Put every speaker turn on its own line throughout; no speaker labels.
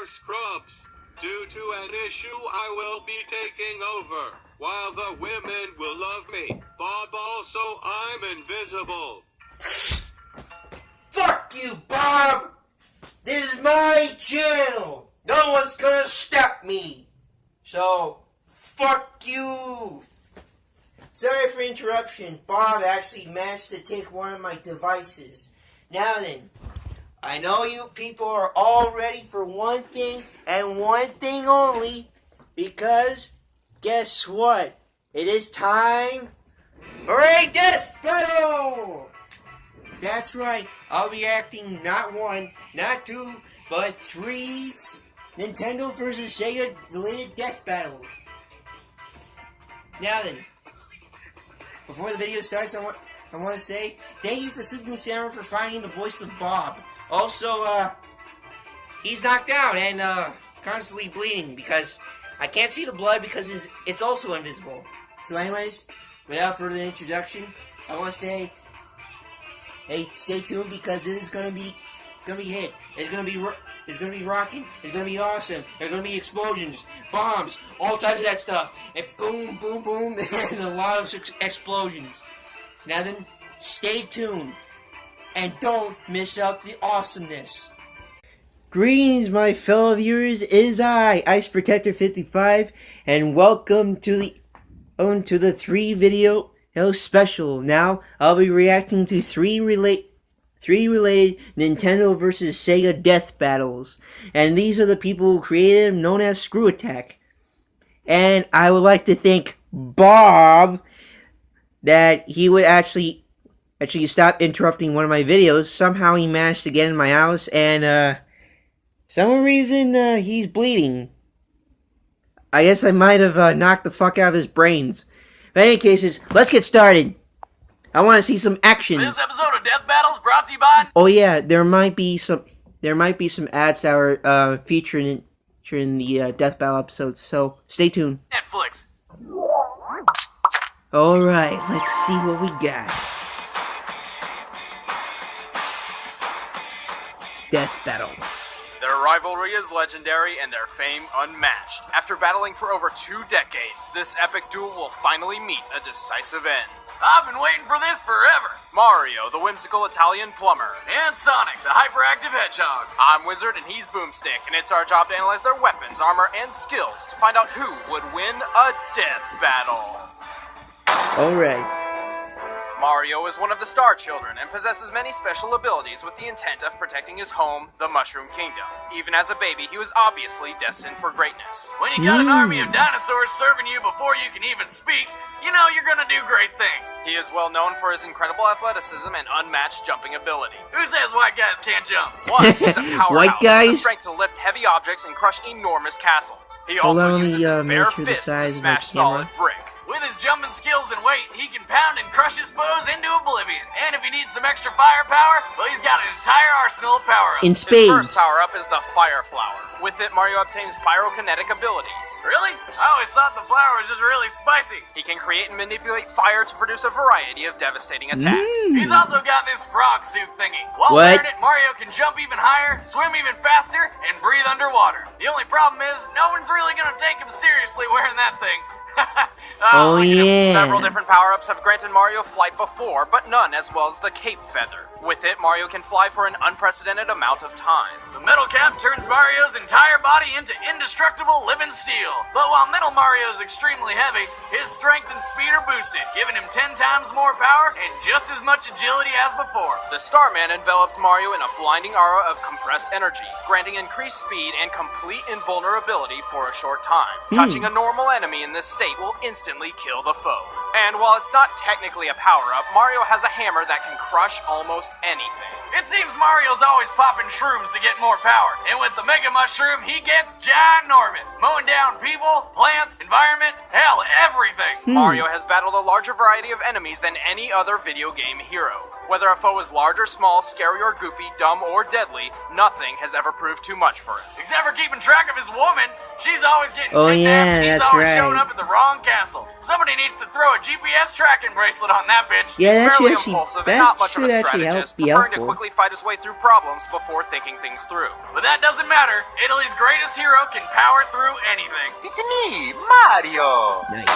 scrubs. Due to an issue, I will be taking over. While the women will love me, Bob also, I'm invisible.
Fuck you, Bob! This is my channel! No one's gonna stop me! So, fuck you! Sorry for interruption. Bob actually managed to take one of my devices. Now then, I know you people are all ready for one thing and one thing only, because guess what? It is time for a death battle! That's right, I'll be acting not one, not two, but 3 Nintendo versus Sega related death battles. Now then, before the video starts, I want to say thank you for Sleeping Samurai for finding the voice of Bob. Also, he's knocked out and constantly bleeding because I can't see the blood because it's also invisible. So anyways, without further introduction, I want to say, hey, stay tuned because this is gonna be hit. It's gonna be rocking. It's gonna be awesome. There's gonna be explosions, bombs, all types of that stuff, and boom, boom, boom, and a lot of explosions. Now then, stay tuned and don't miss out the awesomeness. Greetings, my fellow viewers. It is I, Protector55, and welcome to the 3 video special. Now, I'll be reacting to 3 related Nintendo versus Sega death battles. And these are the people who created them, known as ScrewAttack. And I would like to thank Bob that he would actually stop interrupting one of my videos. Somehow he managed to get in my house, and some reason he's bleeding. I guess I might have knocked the fuck out of his brains. But in any cases, let's get started. I want to see some action.
This episode of Death Battles brought to you by...
Oh yeah, there might be some ads that are featured in the Death Battle episodes, so stay tuned.
Netflix.
Alright, let's see what we got. Death Battle.
Their rivalry is legendary and their fame unmatched. After battling for over 2 decades, this epic duel will finally meet a decisive end. I've been waiting for this forever. Mario, the whimsical Italian plumber. And Sonic, the hyperactive hedgehog. I'm Wizard and he's Boomstick, and it's our job to analyze their weapons, armor, and skills to find out who would win a death battle.
Alright.
Mario is one of the Star Children and possesses many special abilities with the intent of protecting his home, the Mushroom Kingdom. Even as a baby, he was obviously destined for greatness. When you got an army of dinosaurs serving you before you can even speak, you know you're gonna do great things. He is well known for his incredible athleticism and unmatched jumping ability. Who says white guys can't jump? Plus, he's a powerhouse
White guys?
with the strength to lift heavy objects and crush enormous castles. He also uses his bare fists to smash solid brick. With his jumping skills and weight, he can pound and crush his foes into oblivion. And if he needs some extra firepower, well, he's got an entire arsenal of power-ups.
In spades.
His first power-up is the Fire Flower. With it, Mario obtains pyrokinetic abilities. Really? I always thought the flower was just really spicy. He can create and manipulate fire to produce a variety of devastating attacks. He's also got this frog suit thingy. While wearing it, Mario can jump even higher, swim even faster, and breathe underwater. The only problem is, no one's really gonna take him seriously wearing that thing.
Oh yeah.
Several different power-ups have granted Mario flight before, but none as well as the Cape Feather. With it, Mario can fly for an unprecedented amount of time. The Metal Cap turns Mario's entire body into indestructible living steel. But while Metal Mario is extremely heavy, his strength and speed are boosted, giving him 10 times more power and just as much agility as before. The Starman envelops Mario in a blinding aura of compressed energy, granting increased speed and complete invulnerability for a short time. Touching a normal enemy in this state will instantly kill the foe. And while it's not technically a power-up, Mario has a hammer that can crush almost anything. It seems Mario's always popping shrooms to get more power, and with the Mega Mushroom, he gets ginormous, mowing down people, plants, environment, hell, everything. Mario has battled a larger variety of enemies than any other video game hero. Whether a foe is large or small, scary or goofy, dumb or deadly, nothing has ever proved too much for him. Except for keeping track of his woman, she's always getting kidnapped, and he's always showing up at the wrong castle. Somebody needs to throw a GPS tracking bracelet on that bitch.
Yeah,
He's fairly impulsive and not much of a strategist, preferring to quickly quickly fight his way through problems before thinking things through. But that doesn't matter. Italy's greatest hero can power through anything.
It's me, Mario.
Nice.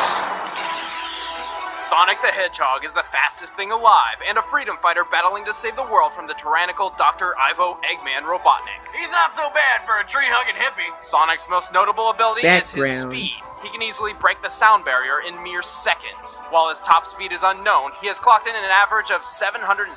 Sonic the Hedgehog is the fastest thing alive and a freedom fighter battling to save the world from the tyrannical Dr. Ivo Eggman Robotnik. He's not so bad for a tree-hugging hippie. Sonic's most notable ability is his speed. He can easily break the sound barrier in mere seconds. While his top speed is unknown, he has clocked in an average of 765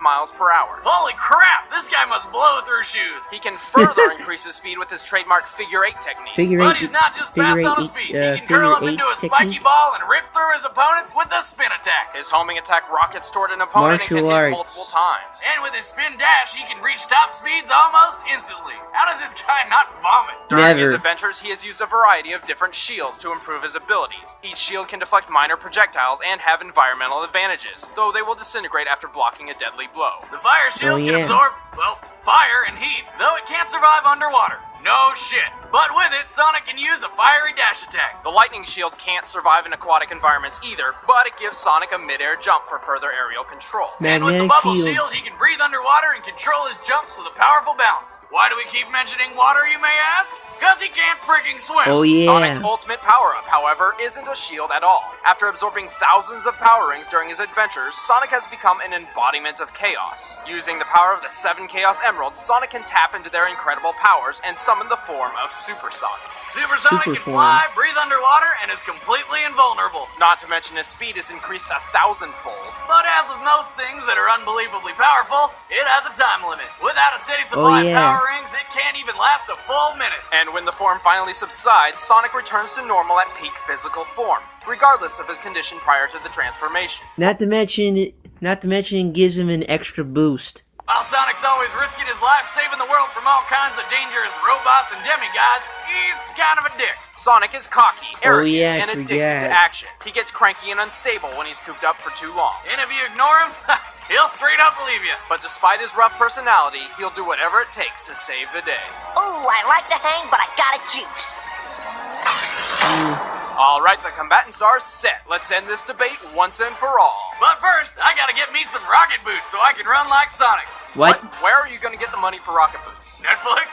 miles per hour. Holy crap! This guy must blow through shoes! He can further increase his speed with his trademark figure 8 technique.
But
he's not just fast on his feet. He can curl up into a spiky ball and rip through his opponents with the spin attack. His homing attack rockets toward an opponent and can hit multiple times. And with his spin dash, he can reach top speeds almost instantly. How does this guy not vomit? During his adventures, he has used a variety of different shields to improve his abilities. Each shield can deflect minor projectiles and have environmental advantages, though they will disintegrate after blocking a deadly blow. The fire shield can absorb, well, fire and heat, though it can't survive underwater. No shit. But with it, Sonic can use a fiery dash attack. The lightning shield can't survive in aquatic environments either, but it gives Sonic a mid-air jump for further aerial control. And with the bubble shield, he can breathe underwater and control his jumps with a powerful bounce. Why do we keep mentioning water, you may ask? Because he can't freaking swim.
Oh, yeah.
Sonic's ultimate power-up, however, isn't a shield at all. After absorbing thousands of power rings during his adventures, Sonic has become an embodiment of chaos. Using the power of the 7 Chaos Emeralds, Sonic can tap into their incredible powers and summon the form of Super Sonic. Super Sonic can fly, breathe underwater, and is completely invulnerable. Not to mention his speed is increased 1,000-fold. But as with most things that are unbelievably powerful, it has a time limit. Without a steady supply of power rings, it can't even last a full minute. And when the form finally subsides, Sonic returns to normal at peak physical form, regardless of his condition prior to the transformation.
Not to mention, it gives him an extra boost.
While Sonic's always risking his life saving the world from all kinds of dangerous robots and demigods, he's kind of a dick. Sonic is cocky, arrogant, and addicted to action. He gets cranky and unstable when he's cooped up for too long. And if you ignore him, he'll straight up leave you. But despite his rough personality, he'll do whatever it takes to save the day.
Ooh, I like to hang, but I got a juice.
Alright, the combatants are set. Let's end this debate once and for all. But first, I gotta get me some rocket boots so I can run like Sonic.
What?
Where are you gonna get the money for rocket boots? Netflix?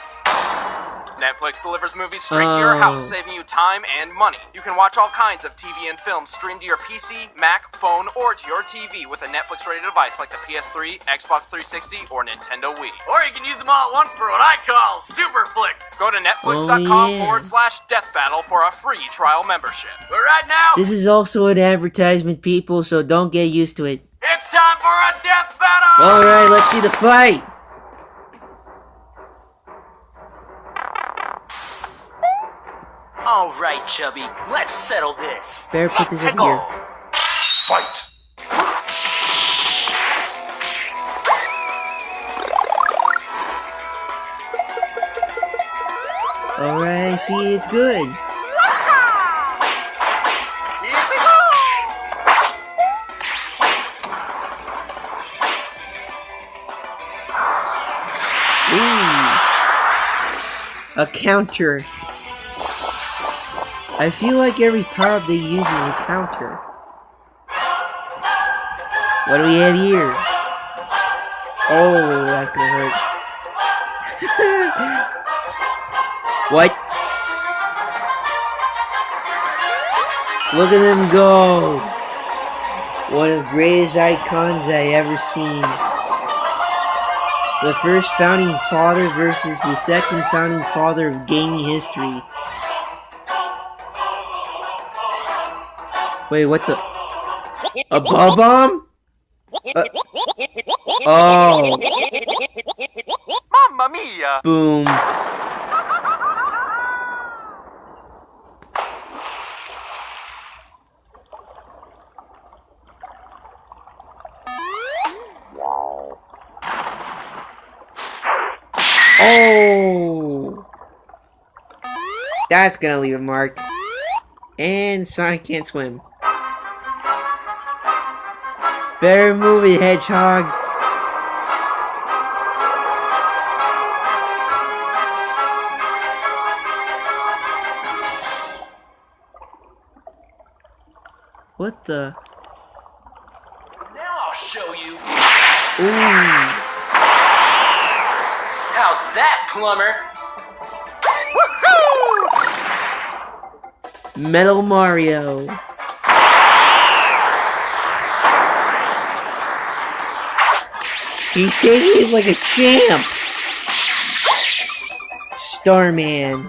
Netflix delivers movies straight to your house, saving you time and money. You can watch all kinds of TV and films streamed to your PC, Mac, phone, or to your TV with a Netflix-rated device like the PS3, Xbox 360, or Nintendo Wii. Or you can use them all at once for what I call Super Flicks. Go to netflix.com/deathbattle for a free trial membership. But right now,
this is also an advertisement, people, so don't get used to it.
It's time for a death battle!
Alright, let's see the fight!
Alright, Chubby, let's settle this.
Better put this up here.
Fight!
Alright, see, it's good.
Here we go!
Ooh. A counter. I feel like every power-up they use is a counter. What do we have here? Oh, that's gonna hurt. What? Look at them go! One of the greatest icons I ever seen. The first founding father versus the second founding father of gaming history. Wait, what the? A ball bomb? Oh.
Mamma mia!
Boom. Oh. That's gonna leave a mark. And Sonic can't swim. Better move it, Hedgehog. What the?
Now I'll show you.
Ooh.
How's that, plumber?
Metal Mario. He's taking it like a champ. Starman.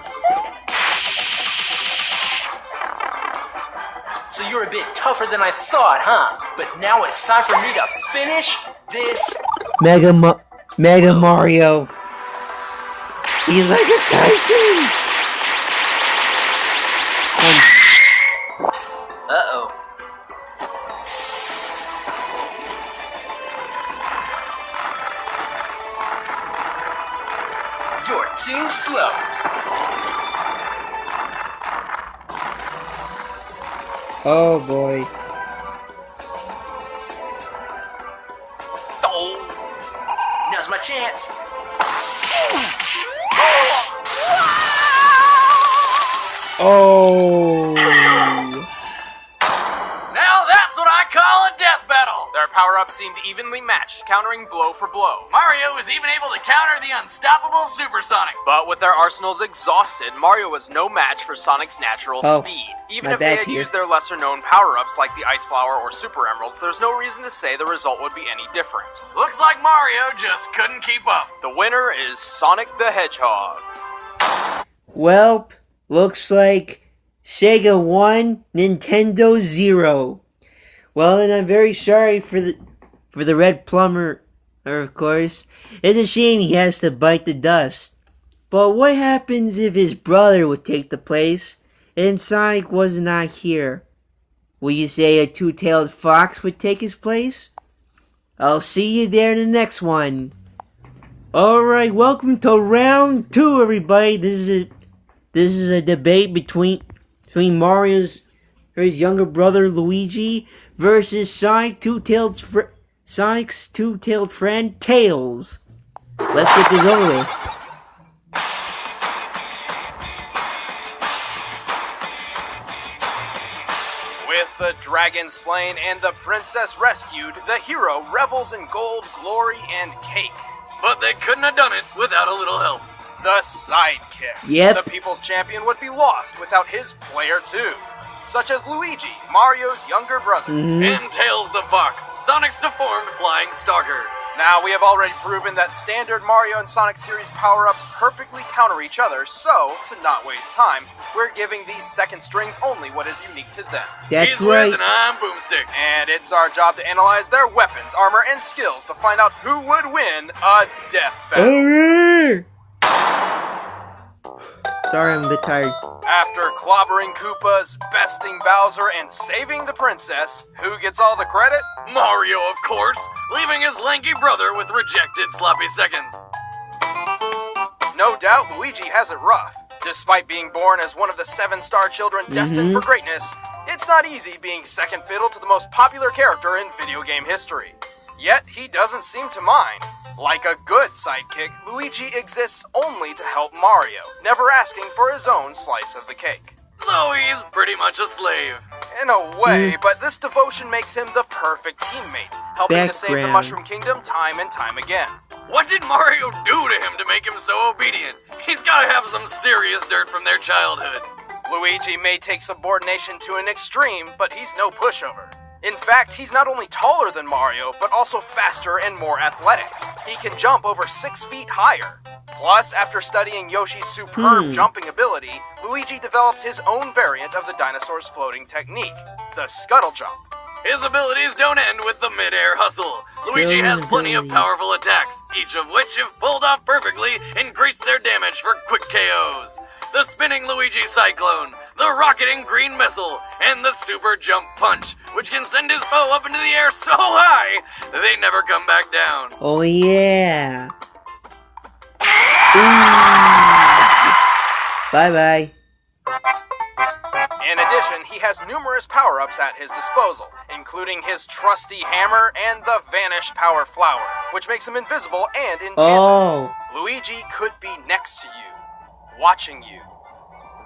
So you're a bit tougher than I thought, huh? But now it's time for me to finish this.
Mega Mario. He's like a titan.
Uh-oh. You're too slow.
Oh boy.
Now's my chance.
Oh.
Now that's what I call a death battle! Their power-ups seemed evenly matched, countering blow for blow. Mario was even able to counter the unstoppable Supersonic. But with their arsenals exhausted, Mario was no match for Sonic's natural speed. Even
my
if they
bad's
had
here.
used their lesser-known power-ups like the Ice Flower or Super Emeralds, there's no reason to say the result would be any different. Looks like Mario just couldn't keep up. The winner is Sonic the Hedgehog.
Well, looks like Sega 1, Nintendo 0. Well, and I'm very sorry for the Red Plumber, of course. It's a shame he has to bite the dust. But what happens if his brother would take the place and Sonic was not here? Will you say a two-tailed fox would take his place? I'll see you there in the next one. Alright, welcome to round 2, everybody. This is a debate between Mario's his younger brother Luigi versus Sonic's two-tailed friend Tails. Let's get this over with.
With the dragon slain and the princess rescued, the hero revels in gold, glory, and cake. But they couldn't have done it without a little help. The sidekick.
Yep.
The people's champion would be lost without his player too. Such as Luigi, Mario's younger brother. And Tails the Fox, Sonic's deformed flying stalker. Now, we have already proven that standard Mario and Sonic series power-ups perfectly counter each other, so, to not waste time, we're giving these second strings only what is unique to them.
That's
He's
right.
Wiz and I'm Boomstick. And it's our job to analyze their weapons, armor, and skills to find out who would win a death battle.
Alright. Sorry, I'm a bit tired.
After clobbering Koopas, besting Bowser, and saving the princess, who gets all the credit? Mario, of course, leaving his lanky brother with rejected sloppy seconds. No doubt Luigi has it rough. Despite being born as one of the 7-star children destined for greatness, it's not easy being second fiddle to the most popular character in video game history. Yet, he doesn't seem to mind. Like a good sidekick, Luigi exists only to help Mario, never asking for his own slice of the cake. So he's pretty much a slave. In a way, but this devotion makes him the perfect teammate, helping to save the
Background.
Mushroom Kingdom time and time again. What did Mario do to him to make him so obedient? He's gotta have some serious dirt from their childhood. Luigi may take subordination to an extreme, but he's no pushover. In fact, he's not only taller than Mario, but also faster and more athletic. He can jump over 6 feet higher. Plus, after studying Yoshi's superb jumping ability, Luigi developed his own variant of the dinosaur's floating technique, the scuttle jump. His abilities don't end with the mid-air hustle. Luigi has plenty of powerful attacks, each of which, if pulled off perfectly, increase their damage for quick KOs. The spinning Luigi Cyclone, the rocketing green missile, and the super jump punch, which can send his foe up into the air so high that they never come back down.
Oh yeah. Bye-bye.
In addition, he has numerous power-ups at his disposal, including his trusty hammer and the Vanish Power Flower, which makes him invisible and intangible.
Oh.
Luigi could be next to you, watching you,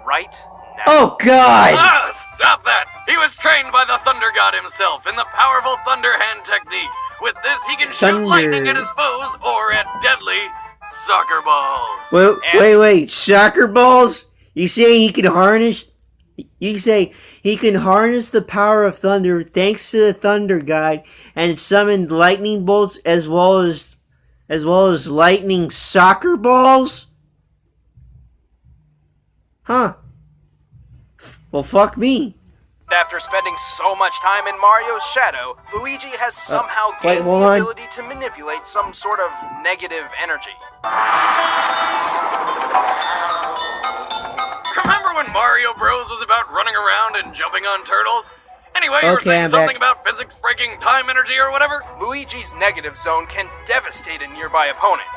right now.
Oh God!
Ah, stop that! He was trained by the Thunder God himself in the powerful Thunder Hand technique. With this, he can shoot
Thunder.
lightning at his foes or at deadly soccer balls.
Wait. Soccer balls? You say he can harness? You say he can harness the power of thunder thanks to the thunder god and summon lightning bolts as well as lightning soccer balls? Huh. Well, fuck me.
After spending so much time in Mario's shadow, Luigi has somehow gained the ability to manipulate some sort of negative energy. Remember when Mario Bros. Was about running around and jumping on turtles? Anyway, you were saying something about physics breaking time energy or whatever? Luigi's negative zone can devastate a nearby opponent.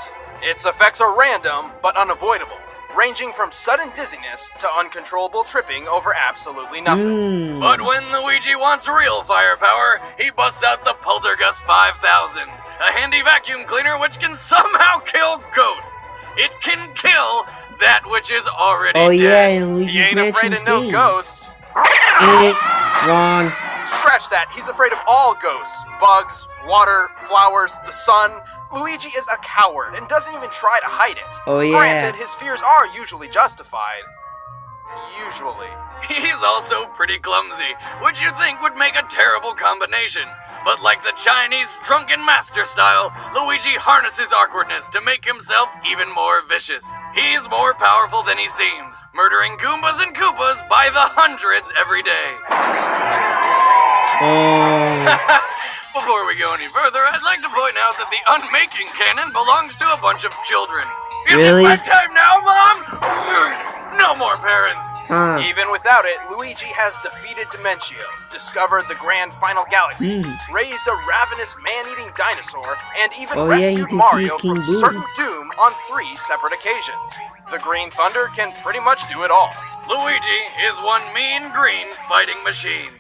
Its effects are random, but unavoidable, ranging from sudden dizziness to uncontrollable tripping over absolutely nothing. But when Luigi wants real firepower, he busts out the Poltergust 5000, a handy vacuum cleaner which can somehow kill ghosts. It can kill that which is already dead.
Yeah, and Luigi's
he ain't afraid of no ghosts.
Wrong.
Scratch that, he's afraid of all ghosts. Bugs, water, flowers, the sun. Luigi is a coward and doesn't even try to hide it. Granted, his fears are usually justified. Usually. He's also pretty clumsy, which you'd think would make a terrible combination. But like the Chinese drunken master style, Luigi harnesses awkwardness to make himself even more vicious. He's more powerful than he seems, murdering Goombas and Koopas by the hundreds every day. Before we go any further, I'd like to point out that the unmaking cannon belongs to a bunch of children. Is it bedtime now, Mom? No more parents. Even without it, Luigi has defeated Dimentio, discovered the grand final galaxy, raised a ravenous man-eating dinosaur, and even rescued Mario from certain doom on 3 separate occasions. The Green Thunder can pretty much do it all. Luigi is one mean green fighting machine.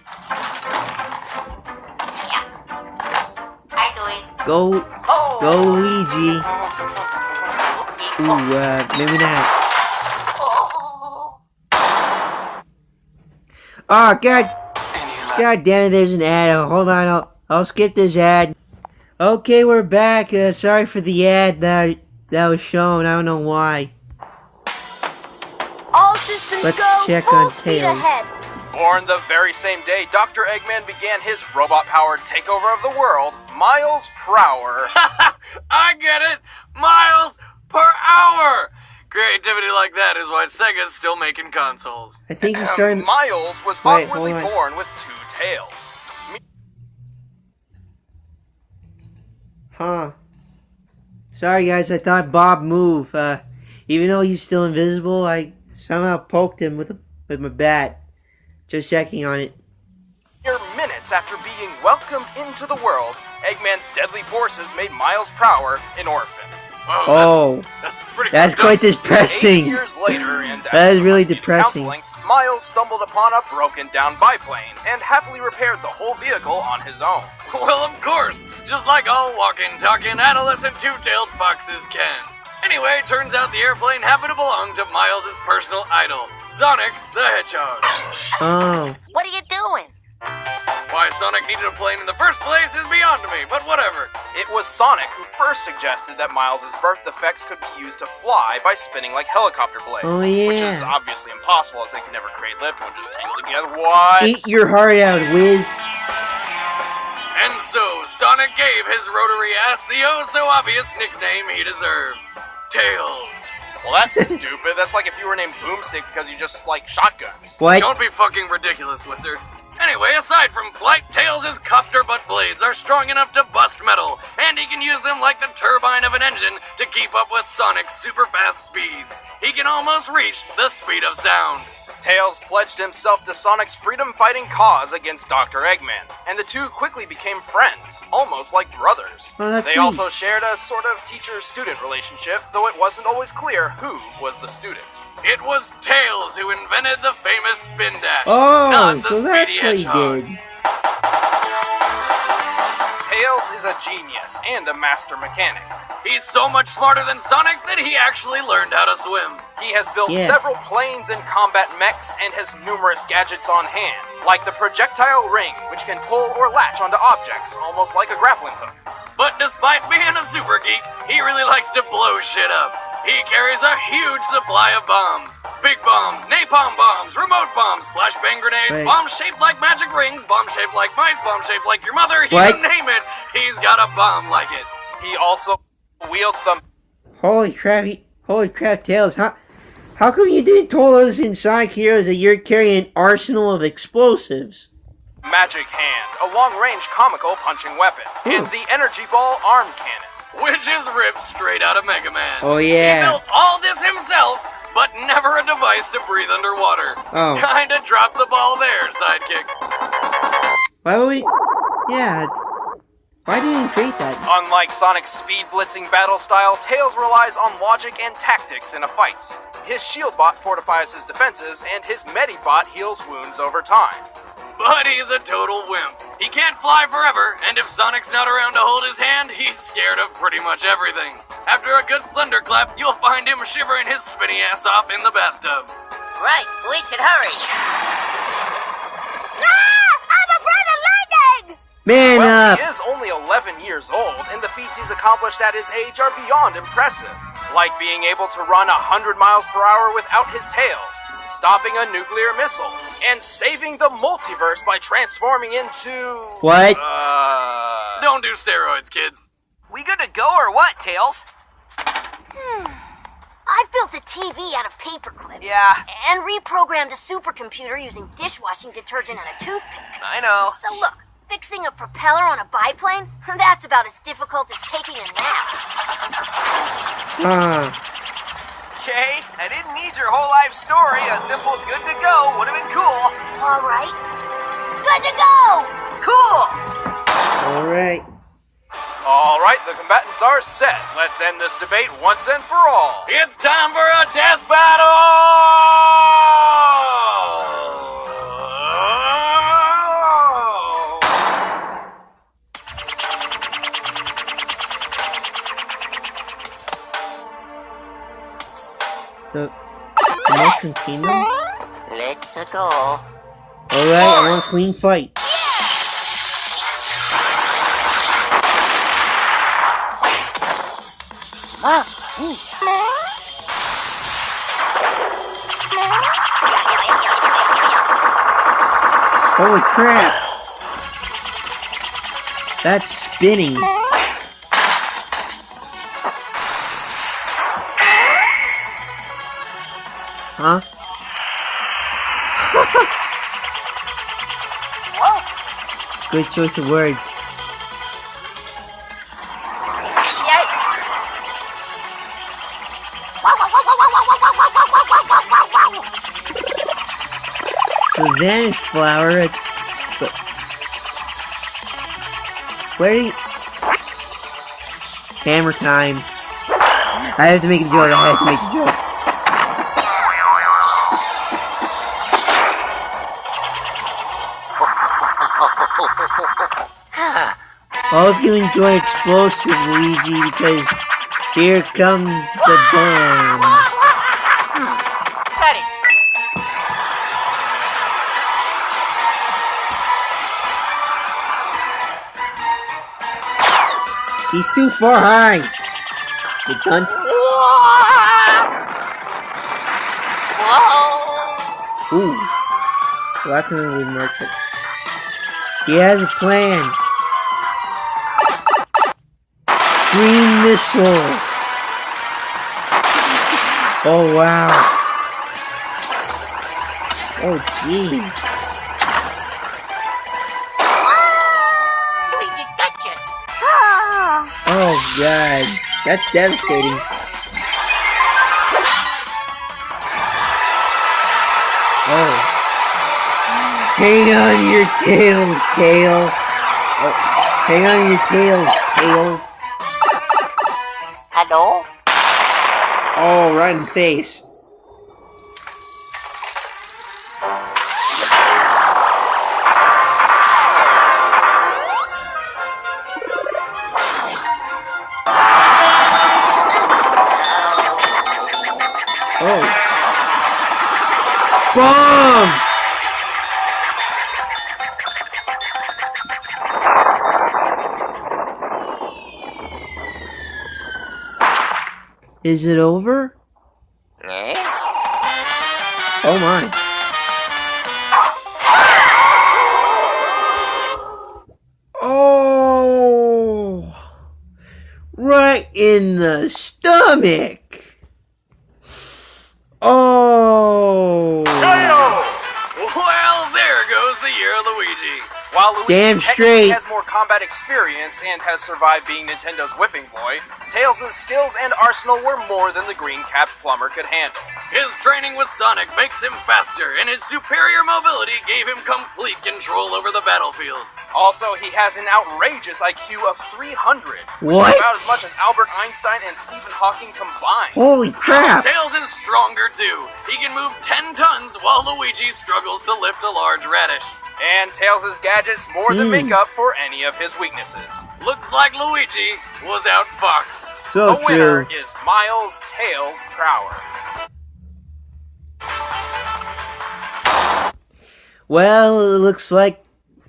I do it.
Go Luigi. Ooh, maybe not. Oh, God damn it, there's an ad. Hold on, I'll skip this ad. Okay, we're back. Sorry for the ad that was shown. I don't know why.
All systems
Let's
go.
check
Full
on
speed
Tails.
ahead.
Born the very same day Dr. Eggman began his robot-powered takeover of the world, Miles per hour. I get it! Miles per hour! Creativity like that is why Sega's still making consoles.
I think he's starting...
Miles was awkwardly born with 2 tails.
Huh. Sorry guys, I thought Bob moved. Even though he's still invisible, I somehow poked him with my bat. Just checking on it.
Mere minutes after being welcomed into the world, Eggman's deadly forces made Miles per hour an orphan.
That's quite depressing.
8 years later, and
that is really depressing.
Miles stumbled upon a broken-down biplane and happily repaired the whole vehicle on his own. Well, of course, just like all walking, talking, adolescent two-tailed foxes can. Anyway, turns out the airplane happened to belong to Miles' personal idol, Sonic the Hedgehog.
Oh.
What are you doing?
Why Sonic needed a plane in the first place is beyond me, but whatever. It was Sonic who first suggested that Miles' birth defects could be used to fly by spinning like helicopter blades.
Oh, yeah.
Which is obviously impossible as they can never create lift when just tangled together. What?
Eat your heart out, Wiz.
And so, Sonic gave his rotary ass the oh-so-obvious nickname he deserved. Tails. Well, that's stupid. That's like if you were named Boomstick because you just like shotguns.
What?
Don't be fucking ridiculous, Wizard. Anyway, aside from flight, Tails' copter butt blades are strong enough to bust metal, and he can use them like the turbine of an engine to keep up with Sonic's super fast speeds. He can almost reach the speed of sound. Tails pledged himself to Sonic's freedom-fighting cause against Dr. Eggman, and the two quickly became friends, almost like brothers.
Oh, that's
they
sweet.
also shared a sort of teacher-student relationship, though it wasn't always clear who was the student. It was Tails who invented the famous spin dash, not the
so that's
Speedy
what he
Hedgehog.
did.
Tails is a genius and a master mechanic. He's so much smarter than Sonic that he actually learned how to swim. He has built several planes and combat mechs and has numerous gadgets on hand, like the projectile ring, which can pull or latch onto objects, almost like a grappling hook. But despite being a super geek, he really likes to blow shit up. He carries a huge supply of bombs. Big bombs, napalm bombs, remote bombs, flashbang grenades,
Wait.
bombs shaped like magic rings, bombs shaped like mice, bombs shaped like your mother,
What?
you name it, he's got a bomb like it. He also wields the
Holy crap, Tails! How come you didn't tell us in Sonic Heroes that you're carrying an arsenal of explosives?
magic hand, a long-range comical punching weapon, and the energy ball arm cannon, which is ripped straight out of Mega Man.
Oh
He
yeah.
built all this himself, but never a device to breathe underwater.
Oh.
Kinda dropped the ball there, sidekick.
Why would we? Yeah. Why didn't you create that?
Unlike Sonic's speed blitzing battle style, Tails relies on logic and tactics in a fight. His shield bot fortifies his defenses, and his Medibot heals wounds over time. But he's a total wimp. He can't fly forever, and if Sonic's not around to hold his hand, he's scared of pretty much everything. After a good thunderclap, you'll find him shivering his spinny ass off in the bathtub.
Right, we should hurry. Ah! I'm afraid of lightning!
Man
Well,
up!
he is only 11 years old, and the feats he's accomplished at his age are beyond impressive. Like being able to run 100 miles per hour without his tails, stopping a nuclear missile, and saving the multiverse by transforming into...
What?
Don't do steroids, kids.
We good to go or what, Tails?
I've built a TV out of paper clips.
Yeah,
And reprogrammed a supercomputer using dishwashing detergent and a toothpick.
I know.
So look, fixing a propeller on a biplane, that's about as difficult as taking a nap.
Okay, I didn't need your whole life story. A simple good to go would have been cool.
All right. Good to go!
Cool!
Alright.
Alright, the combatants are set. Let's end this debate once and for all. It's time for a death battle!
The Mushroom Kingdom?
Let's go.
Alright, I want a clean fight. Holy crap! That's spinning. Huh? Good choice of words. The Vanish Flower. But where do you... Hammer time. I have to make a joke. I have to make a joke. I hope you enjoy Explosive, Luigi, because here comes the band.
Ready.
He's too far high. The cunt.
Whoa!
Ooh. Well, that's gonna be more quick. He has a plan. Green missile. Oh wow. Oh jeez.
Luigi, gotcha!
Oh god. That's devastating. Oh. Hang on your tails, tail. Oh. Hang on your tails, tails.
Hello?
Oh, right in the face. Oh. Bomb! Is it over?
Eh?
Oh my. Oh! Right in the stomach! Oh!
Well, there goes the year of Luigi. While Luigi
Damn
technically
straight.
has more combat experience and has survived being Nintendo's whipping boy, Tails' skills and arsenal were more than the green-capped plumber could handle. His training with Sonic makes him faster, and his superior mobility gave him complete control over the battlefield. Also, he has an outrageous IQ of 300, which
What?
is about as much as Albert Einstein and Stephen Hawking combined.
Holy crap!
Tails is stronger too. He can move 10 tons while Luigi struggles to lift a large radish. And Tails' gadgets more than make up for any of his weaknesses. Looks like Luigi was outfoxed.
So
the winner
true.
is Miles Tails Prower.
Well, it looks like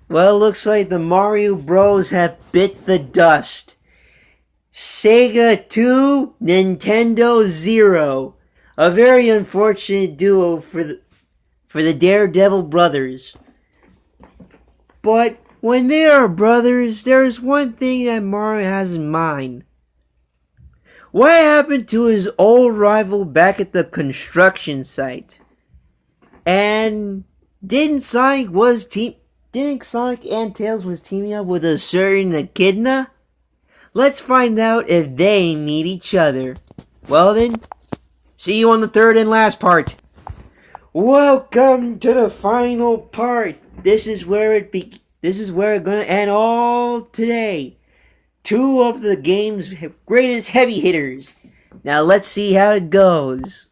the Mario Bros have bit the dust. Sega 2, Nintendo 0. A very unfortunate duo for the Daredevil brothers. But when they are brothers, there is one thing that Mario has in mind. What happened to his old rival back at the construction site? And didn't Sonic and Tails was teaming up with a certain Echidna? Let's find out if they need each other. Well then, see you on the third and last part. Welcome to the final part. This is where it's gonna end all today. Two of the game's greatest heavy hitters. Now let's see how it goes.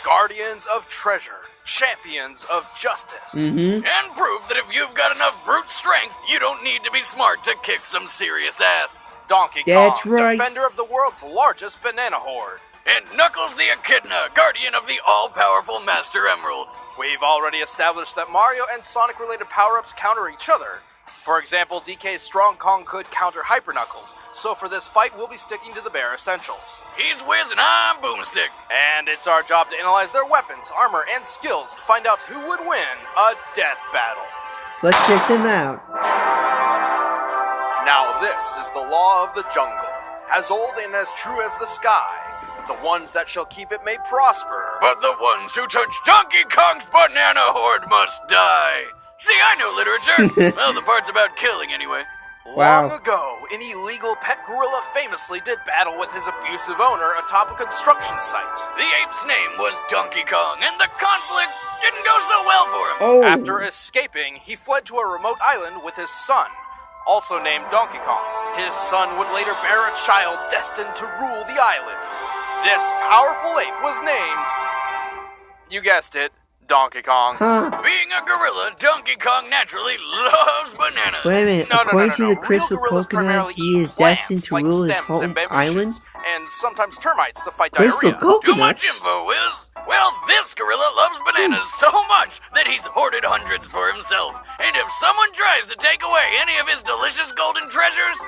Guardians of treasure, champions of justice.
Mm-hmm.
And prove that if you've got enough brute strength, you don't need to be smart to kick some serious ass. Donkey
That's
Kong,
right.
defender of the world's largest banana horde. And Knuckles the Echidna, guardian of the all-powerful Master Emerald. We've already established that Mario and Sonic-related power-ups counter each other. For example, DK's Strong Kong could counter Hyper Knuckles, so for this fight we'll be sticking to the bare essentials. He's Wiz and I'm Boomstick. And it's our job to analyze their weapons, armor, and skills to find out who would win a death battle.
Let's check them out.
Now this is the law of the jungle, as old and as true as the sky. The ones that shall keep it may prosper, but the ones who touch Donkey Kong's banana horde must die. See, I know literature. Well, the part's about killing anyway.
Wow.
Long ago, an illegal pet gorilla famously did battle with his abusive owner atop a construction site. The ape's name was Donkey Kong, and the conflict didn't go so well for him.
Oh.
After escaping, he fled to a remote island with his son, also named Donkey Kong. His son would later bear a child destined to rule the island. This powerful ape was named, you guessed it, Donkey Kong.
Huh.
Being a gorilla, Donkey Kong naturally loves bananas.
Wait a minute, according to the Crystal
Real gorillas
Coconut,
primarily
he is
eat plants
destined to
like
rule his
stems
home
and bamboo
island?
shoots, and sometimes termites to fight
Crystal
diarrhea. Too much
coconuts?
info, Wiz. Well, this gorilla loves bananas so much that he's hoarded hundreds for himself. And if someone tries to take away any of his delicious golden treasures,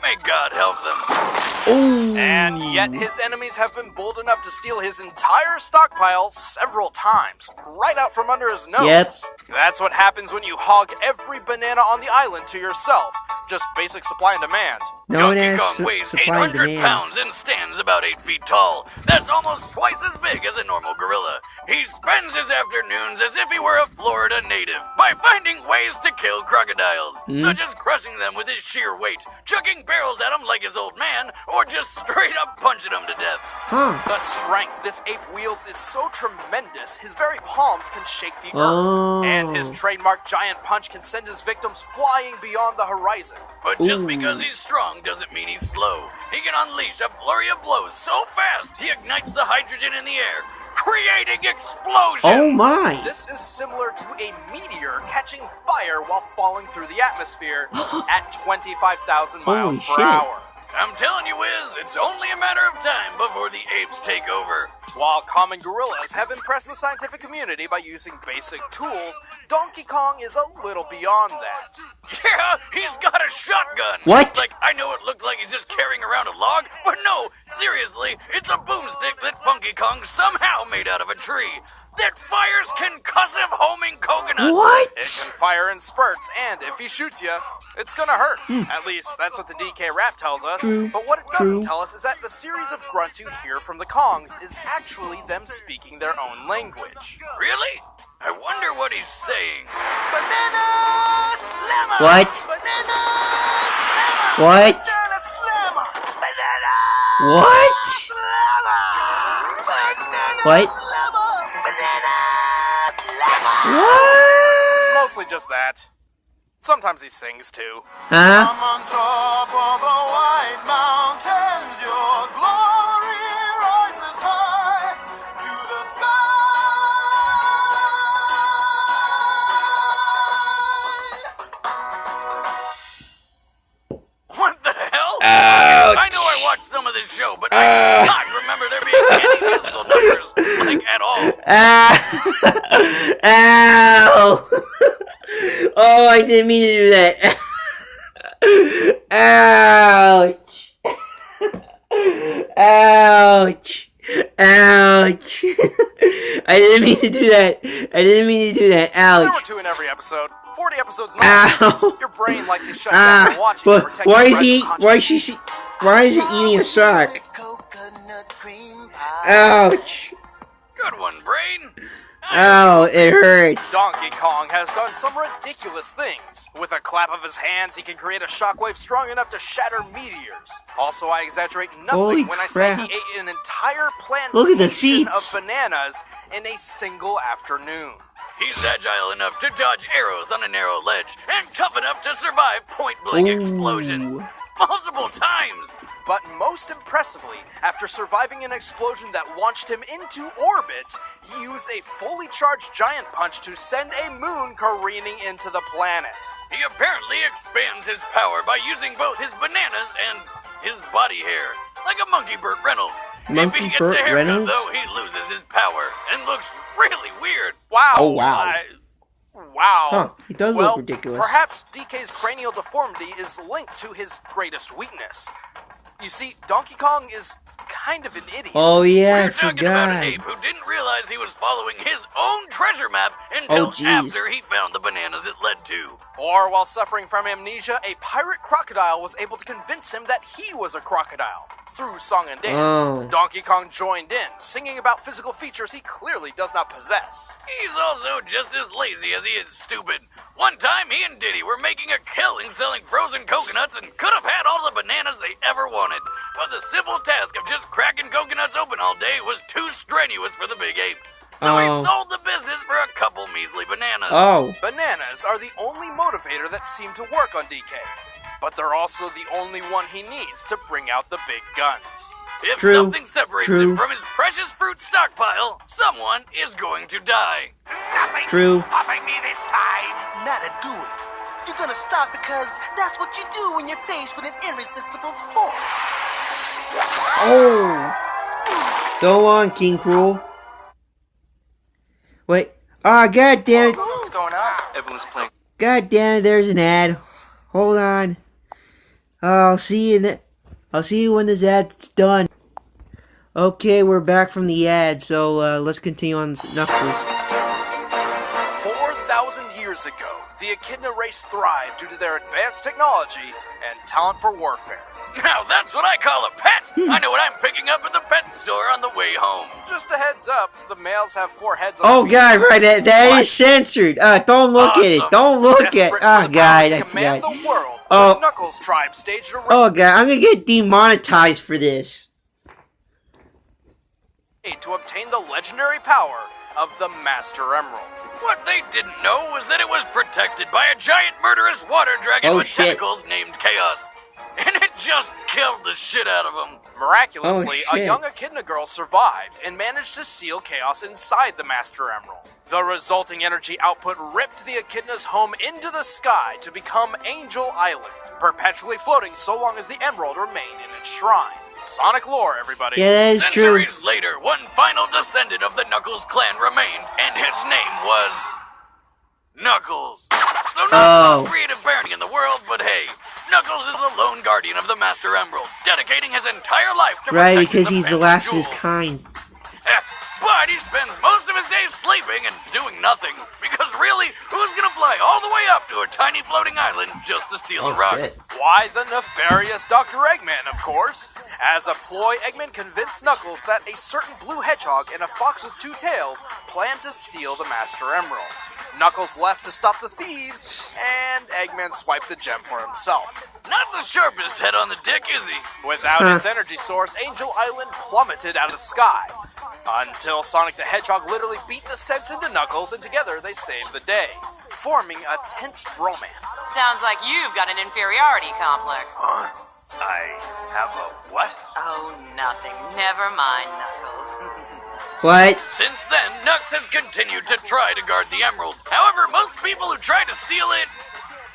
may God help them.
Ooh.
And yet his enemies have been bold enough to steal his entire stockpile several times, right out from under his nose.
Yep.
That's what happens when you hog every banana on the island to yourself. Just basic supply and demand.
Known
Donkey
as
Kong weighs
supply and
800
demand.
pounds and stands about 8 feet tall. That's almost twice as big as a normal gorilla. He spends his afternoons as if he were a Florida native by finding ways to kill crocodiles, such as crushing them with his sheer weight, chucking barrels at them like his old man, or just straight up punching them to death.
Huh.
The strength this ape wields is so tremendous, his very palms can shake the
Oh.
earth. And his trademark giant punch can send his victims flying beyond the horizon. But just
Ooh.
because he's strong doesn't mean he's slow. He can unleash a flurry of blows so fast he ignites the hydrogen in the air, creating explosions!
Oh my.
This is similar to a meteor catching fire while falling through the atmosphere at 25,000 miles
Holy
per
shit.
hour. I'm telling you, Wiz, it's only a matter of time before the apes take over. While common gorillas have impressed the scientific community by using basic tools, Donkey Kong is a little beyond that. Yeah, he's got a shotgun.
What?
Like, I know it looks like he's just carrying around a log, but no, seriously, it's a boomstick that Funky Kong somehow made out of a tree that fires concussive homing coconuts.
What?
It can fire in spurts, and if he shoots you, it's gonna hurt. At least, that's what the DK rap tells us.
True.
But what it doesn't tell us is that the series of grunts you hear from the Kongs is actually them speaking their own language. Really? I wonder what he's saying. Banana slammer!
What?
Banana slammer!
What?
Banana slammer! Banana
What?
slammer! Banana
What?
slammer! Banana slammer!
What?
Mostly just that. Sometimes he sings too.
Huh?
On top of the white mountains, your glory rises high to the sky. What the hell?
Ouch.
I know I watched some of this show, but I do not remember there being any musical numbers, like at all.
Ow! Oh, I didn't mean to do that. Ouch! Ouch! Ouch! I didn't mean to do that. I didn't mean to do that.
There were
Ouch!
2 in every episode. 40 episodes in all.
Ow!
Your brain likely shut down from watching to
But
protect
why
your
is he?
present
Why is she? Why is it eating a sock? Ouch!
Good one, brain.
Ow! It hurts.
Donkey Kong has done some ridiculous things. With a clap of his hands, he can create a shockwave strong enough to shatter meteors. Also, I exaggerate nothing
Holy
when I say
crap.
he ate an entire
Look at the
plantation
feet.
of bananas in a single afternoon. He's agile enough to dodge arrows on a narrow ledge and tough enough to survive point-blank explosions. Multiple times! But most impressively, after surviving an explosion that launched him into orbit, he used a fully charged giant punch to send a moon careening into the planet. He apparently expands his power by using both his bananas and his body hair, like a Monkey Burt Reynolds. If he gets
Burt
a haircut,
Reynolds?
though, he loses his power and looks really weird. Wow.
Oh, wow.
Wow.
Huh, he does
well,
look ridiculous.
Perhaps DK's cranial deformity is linked to his greatest weakness. You see, Donkey Kong is kind of an idiot.
Oh yeah, I
We're talking about an
forgot.
ape who didn't realize he was following his own treasure map until
Oh, jeez.
after he found the bananas it led to. Or while suffering from amnesia, a pirate crocodile was able to convince him that he was a crocodile. Through song and dance,
Oh.
Donkey Kong joined in, singing about physical features he clearly does not possess. He's also just as lazy as he is stupid. One time, he and Diddy were making a killing selling frozen coconuts and could have had all the bananas they ever wanted. But the simple task of just cracking coconuts open all day was too strenuous for the big ape. So he
Oh.
sold the business for a couple measly bananas.
Oh.
Bananas are the only motivator that seem to work on DK. But they're also the only one he needs to bring out the big guns. If
True.
something separates
True.
him from his precious fruit stockpile, someone is going to die. Nothing's
True.
stopping me this time.
Not a do it. You're gonna stop because that's what you do when you're faced with an irresistible force.
Oh. Go on, King Cruel. Wait. Ah, god damn it.
What's going on?
Everyone's playing.
God damn it, there's an ad. Hold on. I'll see you when this ad's done. Okay, we're back from the ad, so let's continue on Knuckles.
4,000 years ago, the Echidna race thrived due to their advanced technology and talent for warfare. Now that's what I call a pet! I know what I'm picking up at the pet store on the way home. Just a heads up, the males have 4 heads on
Oh
the
god, right, that
What?
is censored. Don't look at it.
Awesome.
Don't look at
Desperate
Oh
for the power
god,
to
I
command
forgot.
the world,
Oh.
the Knuckles tribe staged a
Oh god, I'm gonna get demonetized for this.
raid to obtain the legendary power of the Master Emerald. What they didn't know was that it was protected by a giant murderous water dragon
Oh,
with
shit.
tentacles named Chaos. and it just killed the shit out of him.
Miraculously,
Oh,
a
shit.
young Echidna girl survived and managed to seal Chaos inside the Master Emerald. The resulting energy output ripped the Echidna's home into the sky to become Angel Island, perpetually floating so long as the emerald remained in its shrine. Sonic lore, everybody.
Yeah, that is true.
Centuries later, one final descendant of the Knuckles clan remained, and his name was Knuckles. So not the most creative parenting in the world, but hey, Knuckles is the lone guardian of the Master Emerald, dedicating his entire life to
Right,
protecting
because
the
he's the
family
last of his
jewels.
kind.
But he spends most of his days sleeping and doing nothing, because really, who's gonna fly all the way up to a tiny floating island just to steal a rock?
shit.
Why, the nefarious Dr. Eggman, of course. As a ploy, Eggman convinced Knuckles that a certain blue hedgehog and a fox with two tails planned to steal the Master Emerald. Knuckles left to stop the thieves, and Eggman swiped the gem for himself.
Not the sharpest head on the dick, is he?
Without its energy source, Angel Island plummeted out of the sky. Until Sonic the Hedgehog literally beat the sense into Knuckles, and together they saved the day, forming a tense bromance.
Sounds like you've got an inferiority complex.
Huh? I have a what?
Oh, nothing. Never mind, Knuckles.
What?
Since then, Knux has continued to try to guard the Emerald. However, most people who try to steal it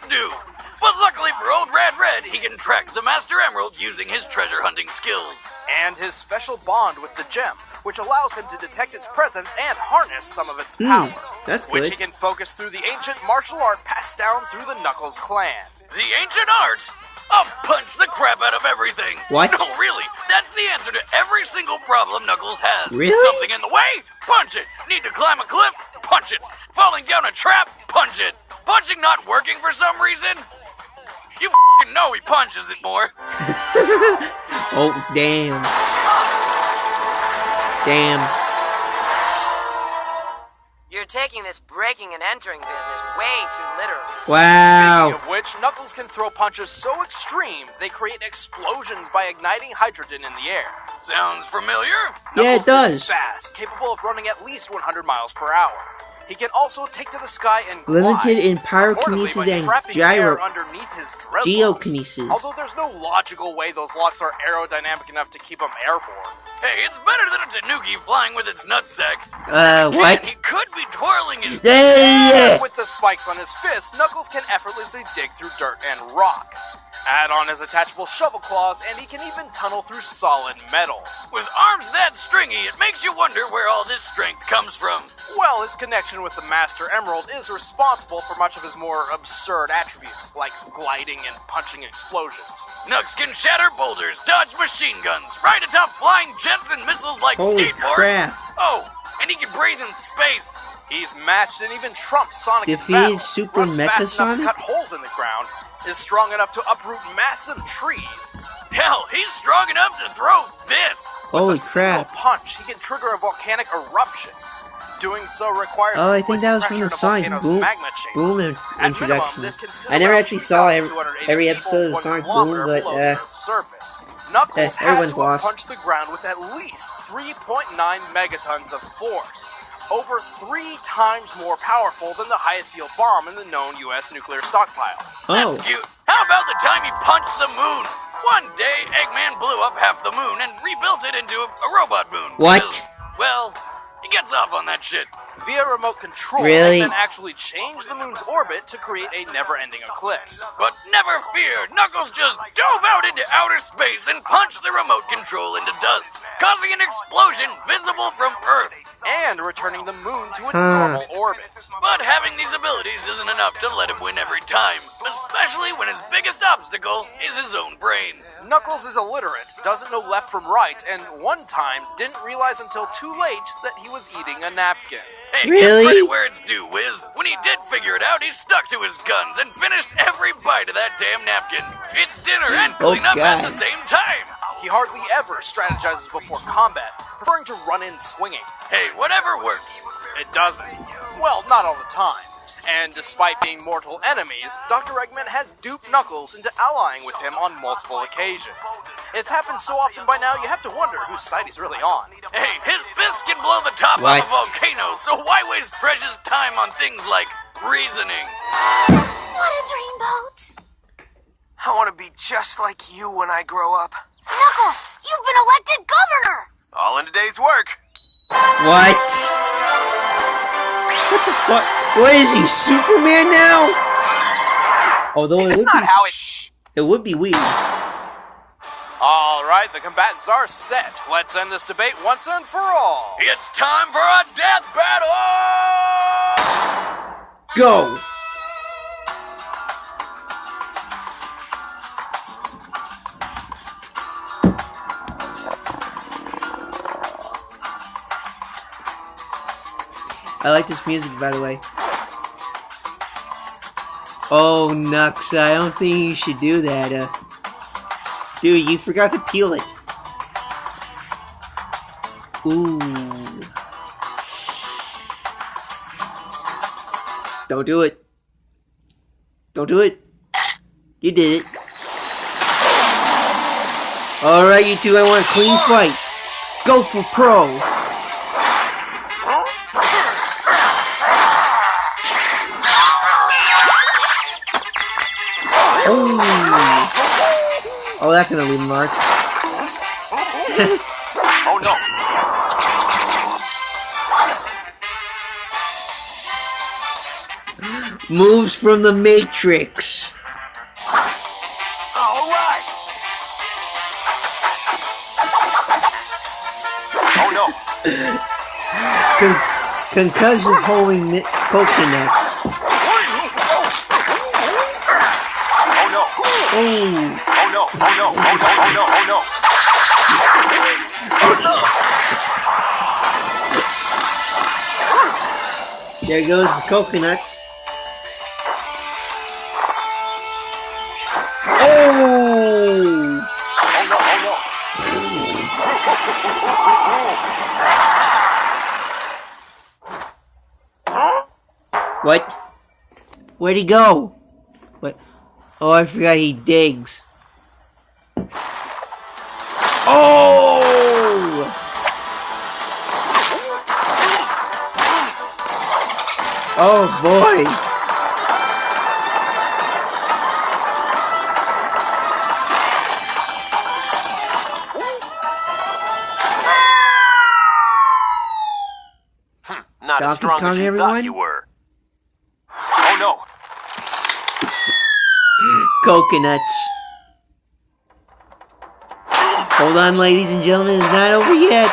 do. But luckily for old Rad Red, he can track the Master Emerald using his treasure hunting skills.
And his special bond with the gem, which allows him to detect its presence and harness some of its power.
That's
which
good.
he can focus through the ancient martial art passed down through the Knuckles clan.
The ancient art? I'll punch the crap out of everything.
What?
No, really. That's the answer to every single problem Knuckles has.
Really?
Something in the way? Punch it. Need to climb a cliff? Punch it. Falling down a trap? Punch it. Punching not working for some reason? You f***ing know he punches it more.
Oh, damn. Damn.
You're taking this breaking and entering business way too literally.
Wow.
Speaking of which, Knuckles can throw punches so extreme, they create explosions by igniting hydrogen in the air.
Sounds familiar?
Yeah, it
Knuckles
does.
is fast, capable of running at least 100 miles per hour. He can also take to the sky and
Limited
glide,
in
reportedly by
pyrokinesis and
trapping air underneath his dreadlocks.
geokinesis.
Although there's no logical way those locks are aerodynamic enough to keep him airborne.
Hey, it's better than a tanuki flying with its nutsack.
What?
And he could be twirling his...
Yeah.
With the spikes on his fists, Knuckles can effortlessly dig through dirt and rock. Add on his attachable shovel claws, and he can even tunnel through solid metal.
With arms that stringy, it makes you wonder where all this strength comes from.
Well, his connection with the Master Emerald is responsible for much of his more absurd attributes, like gliding and punching explosions.
Knux can shatter boulders, dodge machine guns, ride atop flying jets and missiles like
Holy
skateboards.
crap.
Oh, and he can breathe in space.
He's matched and even trumped Sonic in
Defeated
battle,
Super
runs
Mecha
fast enough to
Sonic?
cut holes in the ground, is strong enough to uproot massive trees.
Hell, he's strong enough to throw this.
Holy
With a single
crap.
punch, he can trigger a volcanic eruption. Doing so requires
Oh, I think that was from
displacing
the
pressure in
Sonic
a volcano's
Boom,
magma chamber.
Boom
At minimum,
introduction.
this can sit
I never
around
actually saw
2,280
every
people
episode of
1
Sonic Boom,
kilometer
but
below the Earth's surface. Knuckles had
everyone's
to have
lost.
punched the ground with at least 3.9 megatons of force. Over 3 times more powerful than the highest yield bomb in the known U.S. nuclear stockpile.
Oh.
That's cute. How about the time he punched the moon? One day, Eggman blew up half the moon and rebuilt it into a robot moon.
What?
Well, he gets off on that shit.
Via remote control,
Really?
Eggman actually changed the moon's orbit to create a never-ending eclipse.
But never fear, Knuckles just dove out into outer space and punched the remote control into dust, causing an explosion visible from Earth.
And returning the moon to its normal orbit.
But having these abilities isn't enough to let him win every time, especially when his biggest obstacle is his own brain.
Knuckles is illiterate, doesn't know left from right, and one time didn't realize until too late that he was eating a napkin.
Hey,
Really?
give credit where it's due, Wiz. When he did figure it out, he stuck to his guns and finished every bite of that damn napkin. It's dinner and
Oh,
cleanup at
God.
the same time.
He hardly ever strategizes before combat, preferring to run in swinging.
Hey, whatever works.
It doesn't. Well, not all the time. And despite being mortal enemies, Dr. Eggman has duped Knuckles into allying with him on multiple occasions. It's happened so often by now, you have to wonder whose side he's really on.
Hey, his fists can blow the top
What?
off a volcano, so why waste precious time on things like reasoning?
What a dreamboat!
I want to be just like you when I grow up.
Knuckles, you've been elected governor!
All in a day's work.
What? What the fuck? What is he, Superman now? Although
Hey, that's not how it...
it would be weird.
All right, the combatants are set. Let's end this debate once and for all.
It's time for a death battle!
Go! I like this music, by the way. Oh, Nux, I don't think you should do that. Dude, you forgot to peel it. Ooh. Don't do it. Don't do it. You did it. Alright, you two, I want a clean fight. Go for pro. Oh, that's gonna leave a mark.
Oh no.
Moves from the Matrix.
Alright. Oh no.
Concussion holding coconut.
Oh no.
Oh.
Oh no. Oh no. Oh no. Oh no. Oh no.
There goes the coconut. Oh!
Oh no. Oh no.
What? Where'd he go? What? Oh, I forgot he digs. Oh! Oh boy!
Not as strong as you thought you were.
Oh no.
Coconuts. Hold on, ladies and gentlemen, it's not over yet.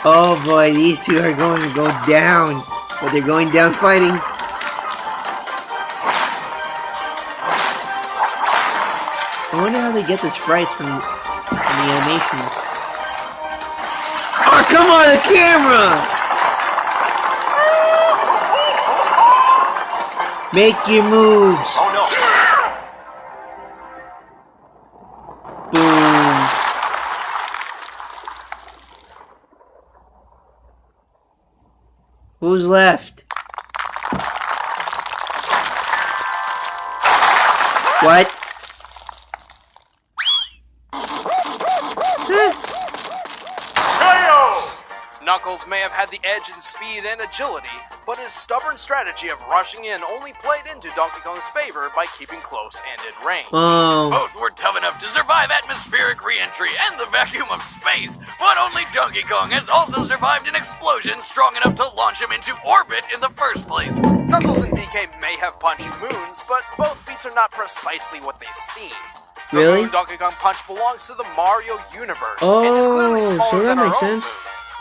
Oh boy, these two are going to go down. But they're going down fighting. I wonder how they get the sprites from the animation. Oh, come on, the camera! Make your moves.
Oh no.
Boom. Who's left? What?
Knuckles may have had the edge in speed and agility, but his stubborn strategy of rushing in only played into Donkey Kong's favor by keeping close and in range.
Both were tough enough to survive atmospheric re-entry and the vacuum of space, but only Donkey Kong has also survived an explosion strong enough to launch him into orbit in the first place.
Knuckles and DK may have punched moons, but both feats are not precisely what they seem. The
Really?
moon Donkey Kong punch belongs to the Mario universe,
Oh,
and is clearly smaller
so that
than our
makes
own
sense.
moon.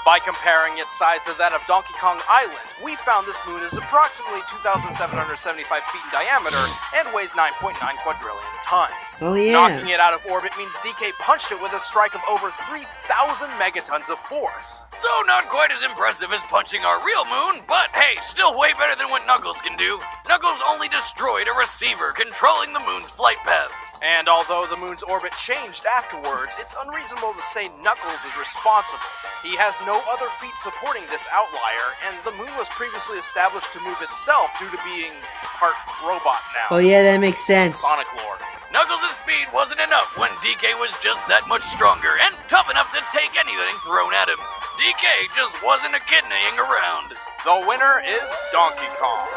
By comparing its size to that of Donkey Kong Island, we found this moon is approximately 2,775 feet in diameter and weighs 9.9 quadrillion tons.
Oh, yeah.
Knocking it out of orbit means DK punched it with a strike of over 3,000 megatons of force.
So not quite as impressive as punching our real moon, but hey, still way better than what Knuckles can do. Knuckles only destroyed a receiver controlling the moon's flight path.
And although the moon's orbit changed afterwards, it's unreasonable to say Knuckles is responsible. He has no other feat supporting this outlier, and the moon was previously established to move itself due to being part robot now.
Oh yeah, that makes sense.
Sonic lore.
Knuckles' speed wasn't enough when DK was just that much stronger and tough enough to take anything thrown at him. DK just wasn't a kid naying around.
The winner is Donkey Kong.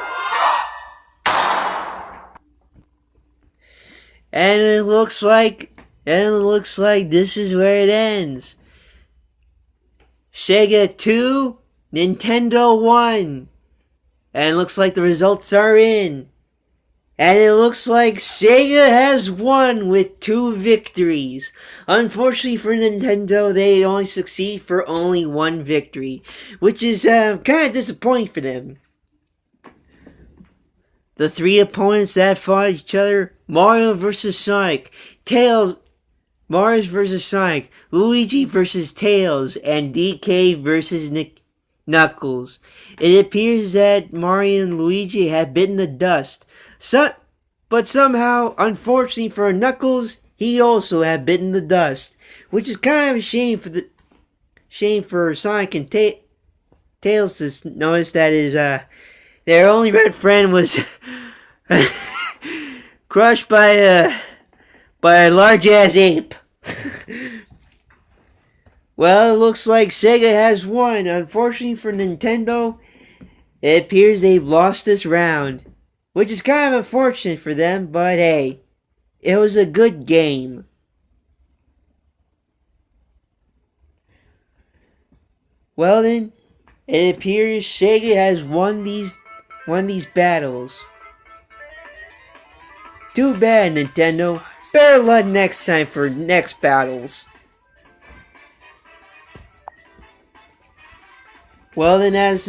And it looks like this is where it ends. Sega 2, Nintendo 1. And it looks like the results are in. And it looks like Sega has won with 2 victories. Unfortunately for Nintendo, they only succeed for only 1 victory, which is kind of disappointing for them. The 3 opponents that fought each other: Mario vs. Sonic, Mario vs. Sonic, Luigi vs. Tails, and DK vs. Knuckles. It appears that Mario and Luigi have bitten the dust. But somehow, unfortunately for Knuckles, he also had bitten the dust, which is kind of a shame for Sonic and Tails to notice that their only red friend was crushed by a large ass ape. Well, it looks like Sega has won. Unfortunately for Nintendo, it appears they've lost this round, which is kind of unfortunate for them, but hey, it was a good game. Well then, it appears Sega has won these battles. Too bad, Nintendo. Better luck next time for next battles. Well then, as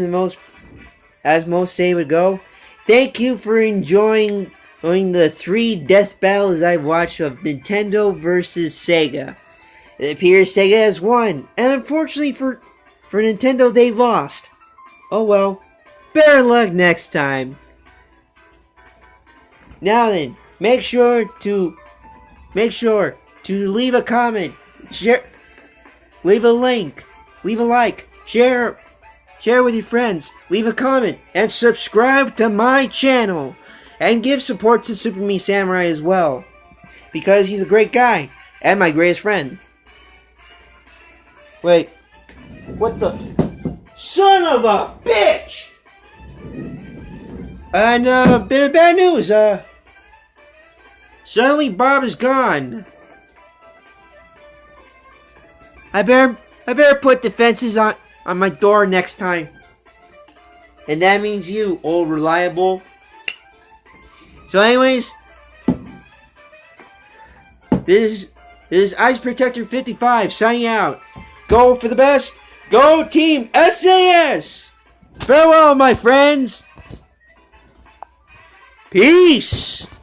most say would go, thank you for enjoying the 3 death battles I've watched of Nintendo versus Sega. It appears Sega has won, and unfortunately for Nintendo, they lost. Oh well, better luck next time. Now then, make sure to leave a comment, share, leave a link, leave a like, share with your friends, leave a comment, and subscribe to my channel. And give support to Super Me Samurai as well, because he's a great guy, and my greatest friend. Wait, what the? Son of a bitch! And bit of bad news, suddenly Bob is gone. I better put defenses on my door next time. And that means you, old reliable. So anyways, this is Ice Protector55 signing out. Go for the best. Go Team SAS. Farewell, my friends. Peace.